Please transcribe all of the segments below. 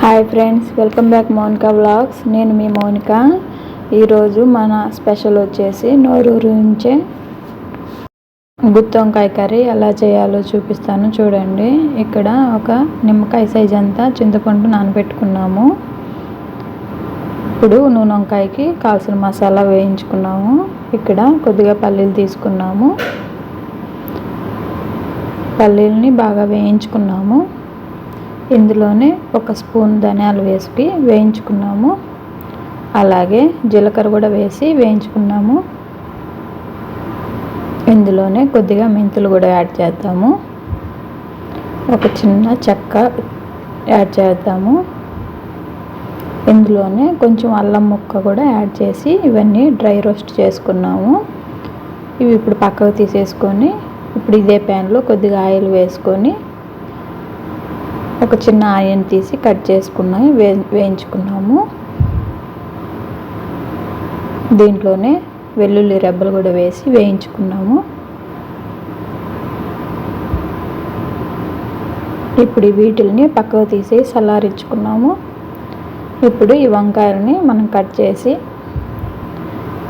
Hi friends, welcome back Mounika vlogs. నేను మీ మౌనిక. ఈరోజు మన స్పెషల్ వచ్చేసి నోరూరు నుంచే గుత్తి వంకాయ కర్రీ ఎలా చేయాలో చూపిస్తాను చూడండి. ఇక్కడ ఒక నిమ్మకాయ సైజ్ అంతా చింతపండు నానబెట్టుకున్నాము. ఇప్పుడు నూనె వంకాయకి కావాల్సిన మసాలా వేయించుకున్నాము. ఇక్కడ కొద్దిగా పల్లీలు తీసుకున్నాము. పల్లీలని బాగా వేయించుకున్నాము. ఇందులోనే ఒక స్పూన్ ధనియాలు వేసి వేయించుకున్నాము. అలాగే జీలకర్ర కూడా వేసి వేయించుకున్నాము. ఇందులోనే కొద్దిగా మెంతులు కూడా యాడ్ చేద్దాము. ఒక చిన్న చెక్క యాడ్ చేద్దాము. ఇందులోనే కొంచెం అల్లం ముక్క కూడా యాడ్ చేసి ఇవన్నీ డ్రై రోస్ట్ చేసుకున్నాము. ఇవి ఇప్పుడు పక్కకు తీసేసుకొని ఇప్పుడు ఇదే ప్యాన్లో కొద్దిగా ఆయిల్ వేసుకొని ఒక చిన్న ఆనియన్ తీసి కట్ చేసుకున్నాము వేయించుకున్నాము. దీంట్లోనే వెల్లుల్లి రెబ్బలు కూడా వేసి వేయించుకున్నాము. ఇప్పుడు వీటిని పక్కకు తీసి చల్లారించుకున్నాము. ఇప్పుడు ఈ వంకాయలని మనం కట్ చేసి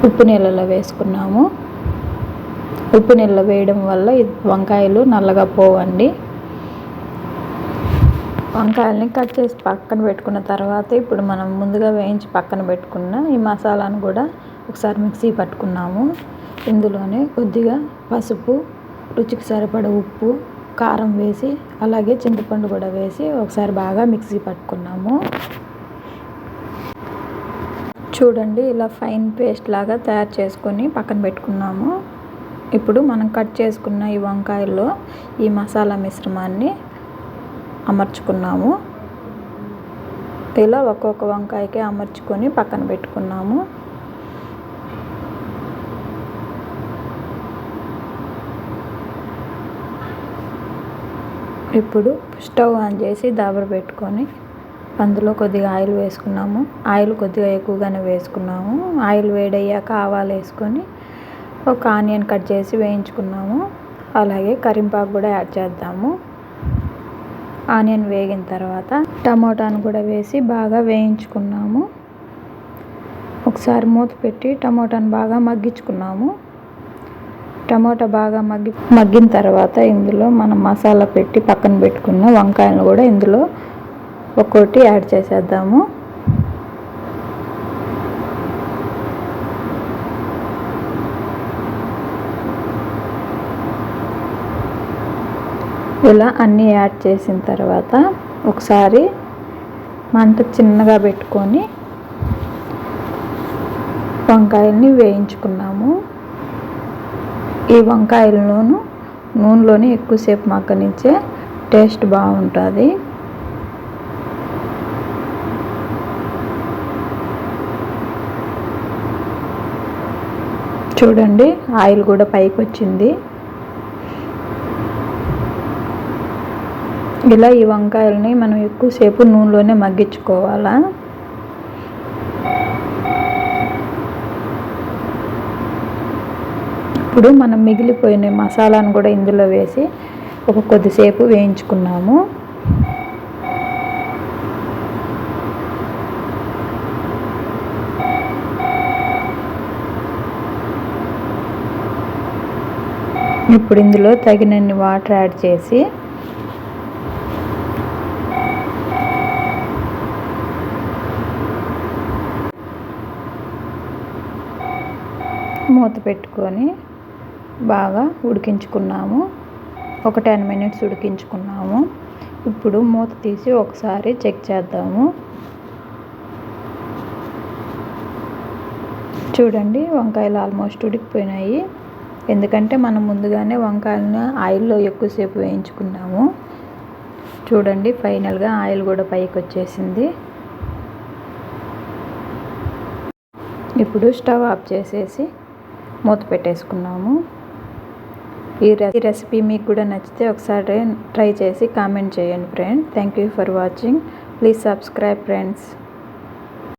ఉప్పు నీళ్ళలో వేసుకున్నాము. ఉప్పు నీళ్ళలో వేయడం వల్ల ఈ వంకాయలు నల్లగా పోవండి. వంకాయలని కట్ చేసి పక్కన పెట్టుకున్న తర్వాత ఇప్పుడు మనం ముందుగా వేయించి పక్కన పెట్టుకున్న ఈ మసాలాను కూడా ఒకసారి మిక్సీ పట్టుకున్నాము. ఇందులోనే కొద్దిగా పసుపు, రుచికి సరిపడా ఉప్పు, కారం వేసి అలాగే చింతపండు కూడా వేసి ఒకసారి బాగా మిక్సీ పట్టుకున్నాము. చూడండి, ఇలా ఫైన్ పేస్ట్ లాగా తయారు చేసుకొని పక్కన పెట్టుకున్నాము. ఇప్పుడు మనం కట్ చేసుకున్న ఈ వంకాయల్లో ఈ మసాలా మిశ్రమాన్ని అమర్చుకున్నాము. ఇలా ఒక్కొక్క వంకాయకి అమర్చుకొని పక్కన పెట్టుకున్నాము. ఇప్పుడు స్టవ్ ఆన్ చేసి దాబర పెట్టుకొని అందులో కొద్దిగా ఆయిల్ వేసుకున్నాము. ఆయిల్ కొద్దిగా ఎక్కువగానే వేసుకున్నాము. ఆయిల్ వేడయ్యాక ఆవాలు వేసుకొని ఒక ఆనియన్ కట్ చేసి వేయించుకున్నాము. అలాగే కరింపాకు కూడా యాడ్ చేద్దాము. ఆనియన్ వేగిన తర్వాత టమోటాను కూడా వేసి బాగా వేయించుకున్నాము. ఒకసారి మూత పెట్టి టమోటాను బాగా మగ్గించుకున్నాము. టమోటా బాగా మగ్గిన తర్వాత ఇందులో మనం మసాలా పెట్టి పక్కన పెట్టుకున్న వంకాయలను కూడా ఇందులో ఒక్కొక్కటి యాడ్ చేసేద్దాము. ఇలా అన్నీ యాడ్ చేసిన తర్వాత ఒకసారి మంట చిన్నగా పెట్టుకొని వంకాయల్ని వేయించుకున్నాము. ఈ వంకాయలను నూనెలోనే ఎక్కువసేపు మగ్గనిచ్చే టేస్ట్ బాగుంటుంది. చూడండి, ఆయిల్ కూడా పైకి వచ్చింది. ఇలా ఈ వంకాయలని మనం ఎక్కువసేపు నూనెలోనే మగ్గించుకోవాలా. ఇప్పుడు మనం మిగిలిపోయిన మసాలాను కూడా ఇందులో వేసి ఒక కొద్దిసేపు వేయించుకున్నాము. ఇప్పుడు ఇందులో తగినన్ని వాటర్ యాడ్ చేసి మూత పెట్టుకొని బాగా ఉడికించుకున్నాము. ఒక 10 మినిట్స్ ఉడికించుకున్నాము. ఇప్పుడు మూత తీసి ఒకసారి చెక్ చేద్దాము. చూడండి, వంకాయలు ఆల్మోస్ట్ ఉడికిపోయినాయి. ఎందుకంటే మనం ముందుగానే వంకాయలను ఆయిల్లో ఎక్కువసేపు వేయించుకున్నాము. చూడండి, ఫైనల్గా ఆయిల్ కూడా పైకి వచ్చేసింది. ఇప్పుడు స్టవ్ ఆఫ్ చేసేసి మూత పెట్టేసుకున్నాము. ఈ రెసిపీ మీకు కూడా నచ్చితే ఒకసారి ట్రై చేసి కామెంట్ చేయండి friends. Thank you for watching. Please subscribe friends.